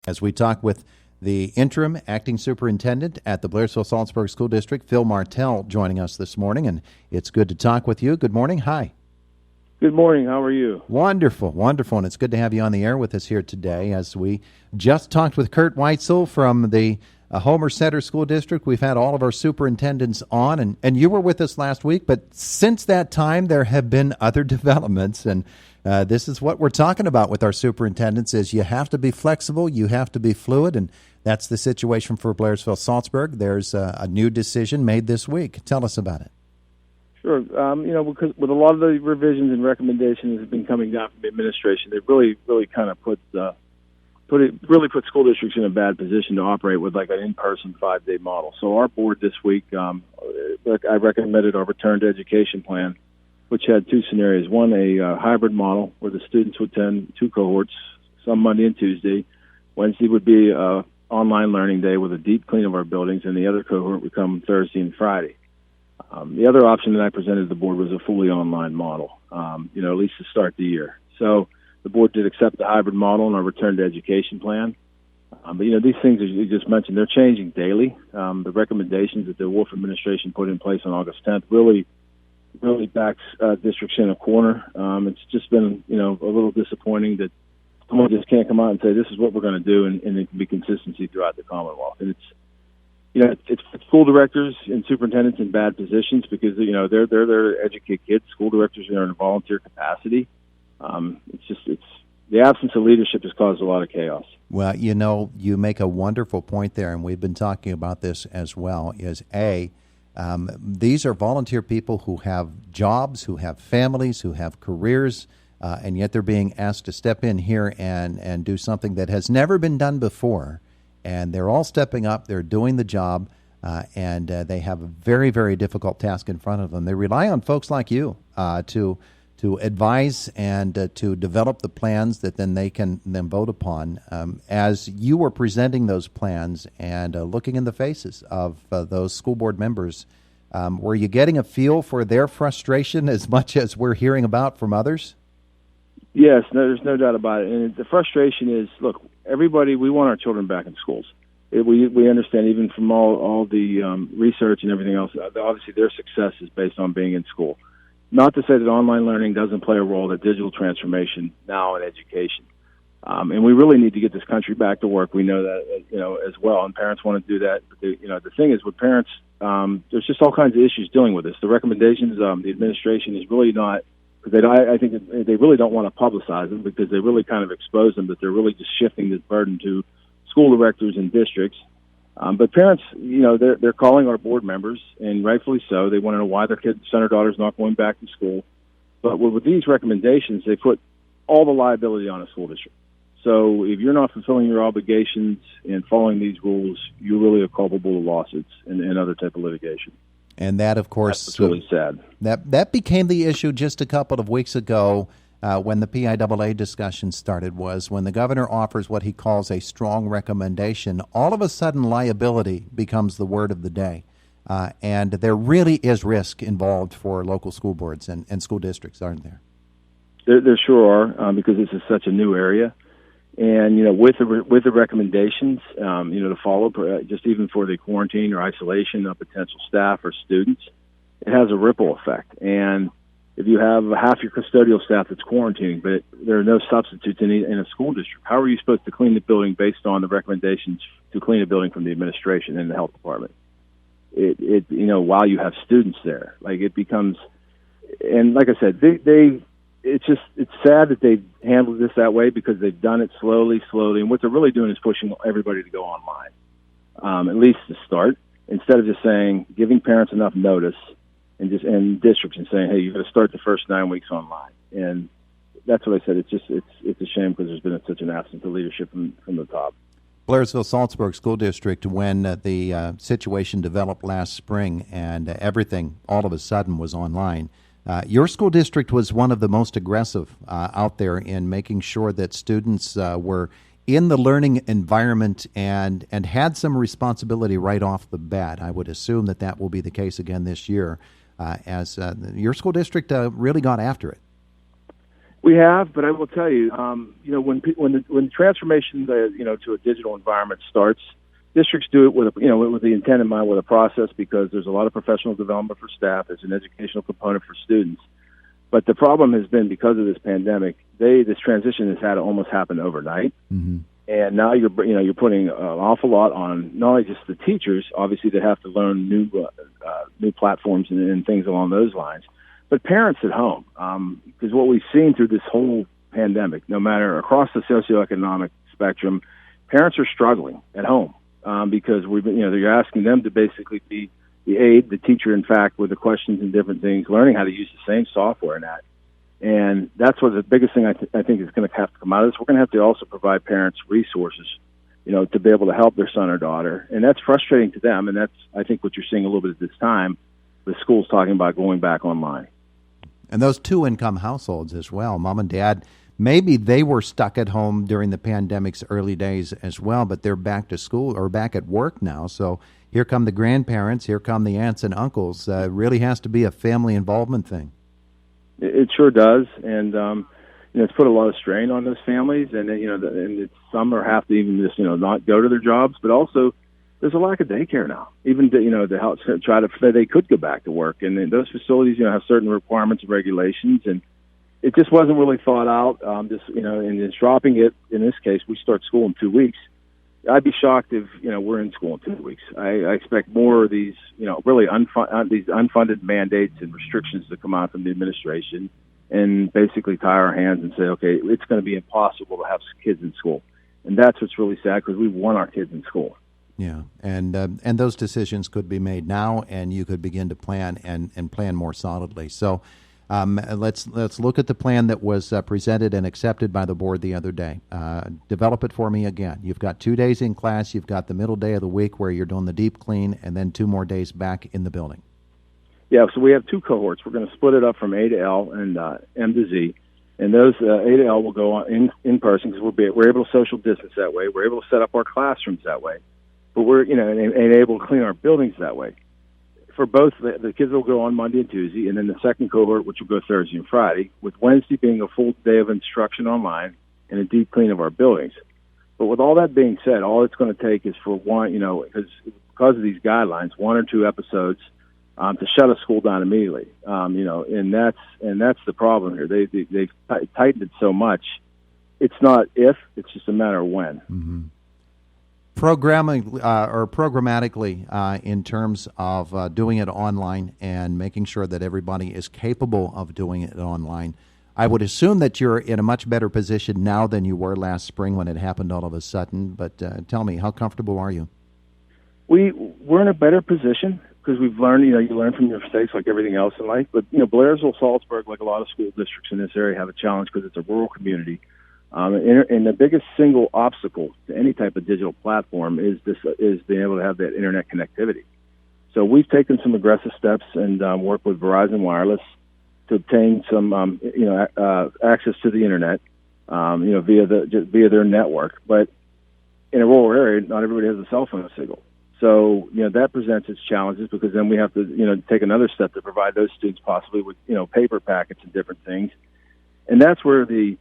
as we talk with the interim acting superintendent at the Blairsville-Saltsburg School District, Phil Martell, joining us this morning. And it's good to talk with you. Good morning. Hi. Good morning. How are you? Wonderful, wonderful. And it's good to have you on the air with us here today. As we just talked with Kurt Weitzel from the Homer Center School District, we've had all of our superintendents on, and you were with us last week. But since that time, there have been other developments, and this is what we're talking about with our superintendents: is you have to be flexible, you have to be fluid, and that's the situation for Blairsville-Saltsburg. There's a new decision made this week. Tell us about it. Sure. Because with a lot of the revisions and recommendations that have been coming down from the administration, they really kind of put school districts in a bad position to operate with like an in-person 5-day model. So our board this week, I recommended our return to education plan, which had two scenarios. One, a hybrid model where the students would attend two cohorts, some Monday and Tuesday. Wednesday would be online learning day with a deep clean of our buildings, and the other cohort would come Thursday and Friday. The other option that I presented to the board was a fully online model, at least to start the year. So the board did accept the hybrid model in our return to education plan. But these things, as you just mentioned, they're changing daily. The recommendations that the Wolf administration put in place on August 10th really backs districts in a corner. It's just been, a little disappointing that someone just can't come out and say, this is what we're going to do, and it can be consistency throughout the Commonwealth. And it's school directors and superintendents in bad positions because, they're there to educate kids. School directors are in a volunteer capacity. It's the absence of leadership has caused a lot of chaos. Well, you make a wonderful point there, and we've been talking about this as well, these are volunteer people who have jobs, who have families, who have careers, and yet they're being asked to step in here and do something that has never been done before. And they're all stepping up. They're doing the job, and they have a very, very difficult task in front of them. They rely on folks like you to advise and to develop the plans that then they can then vote upon. As you were presenting those plans and looking in the faces of those school board members, were you getting a feel for their frustration as much as we're hearing about from others? Yes, there's no doubt about it. And the frustration is, look, everybody, we want our children back in schools. We understand, even from all the research and everything else, obviously their success is based on being in school. Not to say that online learning doesn't play a role, that digital transformation now in education. And we really need to get this country back to work. We know that, as well, and parents want to do that. But the thing is, with parents, there's just all kinds of issues dealing with this. The recommendations, the administration is really not, because I think that they really don't want to publicize them because they really kind of expose them, that they're really just shifting this burden to school directors and districts. But parents, they're calling our board members, and rightfully so. They want to know why their son or daughter's not going back to school. But with these recommendations, they put all the liability on a school district. So if you're not fulfilling your obligations and following these rules, you really are culpable of lawsuits and other type of litigation. And that, of course, that's really sad. That became the issue just a couple of weeks ago when the PIAA discussion started, was when the governor offers what he calls a strong recommendation, all of a sudden liability becomes the word of the day. And there really is risk involved for local school boards and school districts, aren't there? There sure are, because this is such a new area. And, with the recommendations, to follow, just even for the quarantine or isolation of potential staff or students, it has a ripple effect. And if you have half your custodial staff that's quarantining, but there are no substitutes in a school district, how are you supposed to clean the building based on the recommendations to clean a building from the administration and the health department? While you have students there, it becomes, and like I said, it's sad that they handled this that way because they've done it slowly, and what they're really doing is pushing everybody to go online, at least to start, instead of just giving parents enough notice and districts and saying, hey, you've got to start the first 9 weeks online. And that's what I said. It's a shame because there's been such an absence of leadership from the top. Blairsville-Saltsburg School District, when the situation developed last spring and everything all of a sudden was online, your school district was one of the most aggressive out there in making sure that students were in the learning environment and had some responsibility right off the bat. I would assume that will be the case again this year, as your school district really got after it. We have, but I will tell you, when transformation, to a digital environment starts, districts do it with the intent in mind, with a process, because there's a lot of professional development for staff. There's an educational component for students. But the problem has been, because of this pandemic, this transition has had to almost happen overnight. Mm-hmm. And now you're putting an awful lot on not only just the teachers, obviously, that have to learn new platforms and things along those lines, but parents at home. Because what we've seen through this whole pandemic, no matter across the socioeconomic spectrum, parents are struggling at home because they're asking them to basically be the aide, the teacher, in fact, with the questions and different things, learning how to use the same software and that. And that's what the biggest thing I think is going to have to come out of this. We're going to have to also provide parents resources, to be able to help their son or daughter. And that's frustrating to them. And that's, I think, what you're seeing a little bit at this time, with schools talking about going back online. And those two-income households as well, mom and dad, maybe they were stuck at home during the pandemic's early days as well, but they're back to school or back at work now. So here come the grandparents, here come the aunts and uncles. It really has to be a family involvement thing. It sure does, and it's put a lot of strain on those families, and some have to even just not go to their jobs, but also there's a lack of daycare now. Even to help try to they could go back to work, and then those facilities have certain requirements and regulations, and it just wasn't really thought out. And just dropping it, in this case, we start school in 2 weeks. I'd be shocked if we're in school in 2 weeks. I expect more of these really these unfunded mandates and restrictions to come out from the administration, and basically tie our hands and say, okay, it's going to be impossible to have kids in school, and that's what's really sad, because we want our kids in school. Yeah, and those decisions could be made now, and you could begin to plan and plan more solidly. So. Let's look at the plan that was presented and accepted by the board the other day. Develop it for me again. You've got 2 days in class. You've got the middle day of the week where you're doing the deep clean, and then 2 more days back in the building. Yeah, so we have 2 cohorts. We're going to split it up from A to L and M to Z, and those A to L will go on in person, because we're able to social distance that way. We're able to set up our classrooms that way, but we're and able to clean our buildings that way. For both, the kids will go on Monday and Tuesday, and then the second cohort, which will go Thursday and Friday, with Wednesday being a full day of instruction online and a deep clean of our buildings. But with all that being said, all it's going to take is for one, because of these guidelines, 1 or 2 episodes to shut a school down immediately. And that's the problem here. They've tightened it so much. It's not if, it's just a matter of when. Mm-hmm. Programmatically, in terms of doing it online and making sure that everybody is capable of doing it online, I would assume that you're in a much better position now than you were last spring when it happened all of a sudden. But tell me, how comfortable are you? We're in a better position, because we've learned, you learn from your mistakes like everything else in life. But, Blairsville-Saltsburg, like a lot of school districts in this area, have a challenge because it's a rural community. And the biggest single obstacle to any type of digital platform is being able to have that internet connectivity. So we've taken some aggressive steps and worked with Verizon Wireless to obtain some access to the internet via their network. But in a rural area, not everybody has a cell phone signal. So that presents its challenges, because then we have to take another step to provide those students possibly with paper packets and different things. And that's where the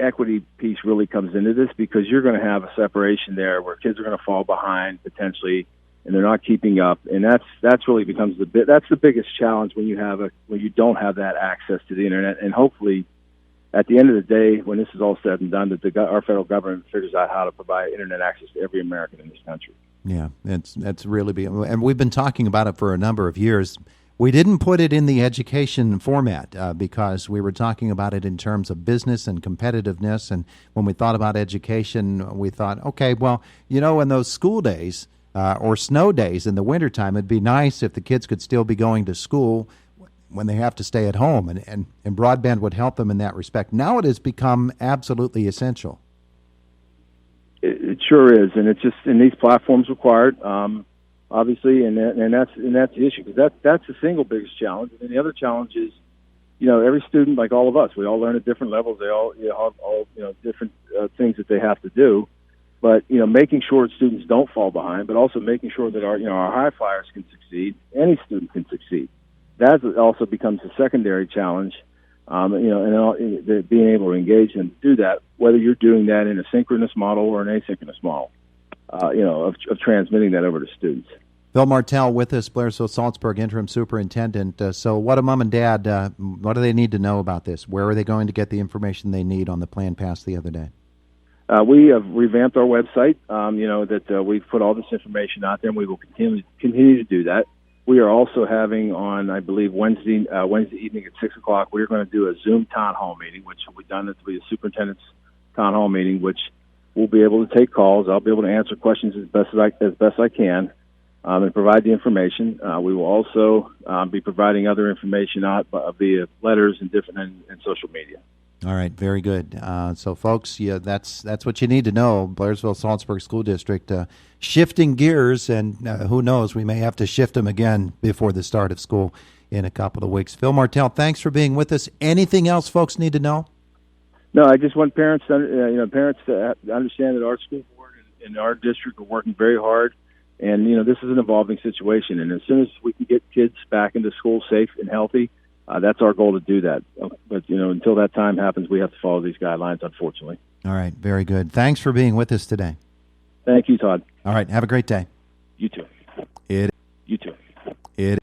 equity piece really comes into this, because you're going to have a separation there where kids are going to fall behind potentially, and they're not keeping up, and that's really becomes that's the biggest challenge when you don't have that access to the internet. And hopefully, at the end of the day, when this is all said and done, that our federal government figures out how to provide internet access to every American in this country. Yeah, that's really big, and we've been talking about it for a number of years. We didn't put it in the education format because we were talking about it in terms of business and competitiveness. And when we thought about education, we thought, okay, well, in those school days or snow days in the wintertime, it'd be nice if the kids could still be going to school when they have to stay at home, and broadband would help them in that respect. Now it has become absolutely essential. It sure is, and it's just, and these platforms required. Obviously, and that's the issue, because that's the single biggest challenge. And the other challenge is, every student, like all of us, we all learn at different levels. They all have different things that they have to do. But making sure students don't fall behind, but also making sure that our high flyers can succeed. Any student can succeed. That also becomes a secondary challenge, being able to engage and do that, whether you're doing that in a synchronous model or an asynchronous model, of transmitting that over to students. Bill Martell with us, Blairsville-Saltsburg Interim Superintendent. So what do Mom and Dad, what do they need to know about this? Where are they going to get the information they need on the plan passed the other day? We have revamped our website, we've put all this information out there, and we will continue to do that. We are also having on, I believe, Wednesday evening at 6 o'clock, we're going to do a Zoom town hall meeting, which will be done at the superintendent's town hall meeting, which we'll be able to take calls. I'll be able to answer questions as best I can. And provide the information. We will also be providing other information out via letters and social media. All right, very good. So, folks, that's what you need to know. Blairsville-Saltsburg School District shifting gears, and who knows, we may have to shift them again before the start of school in a couple of weeks. Phil Martell, thanks for being with us. Anything else folks need to know? No, I just want parents to understand that our school board and our district are working very hard. And, this is an evolving situation. And as soon as we can get kids back into school safe and healthy, that's our goal to do that. But, until that time happens, we have to follow these guidelines, unfortunately. All right. Very good. Thanks for being with us today. Thank you, Todd. All right. Have a great day. You too. You too.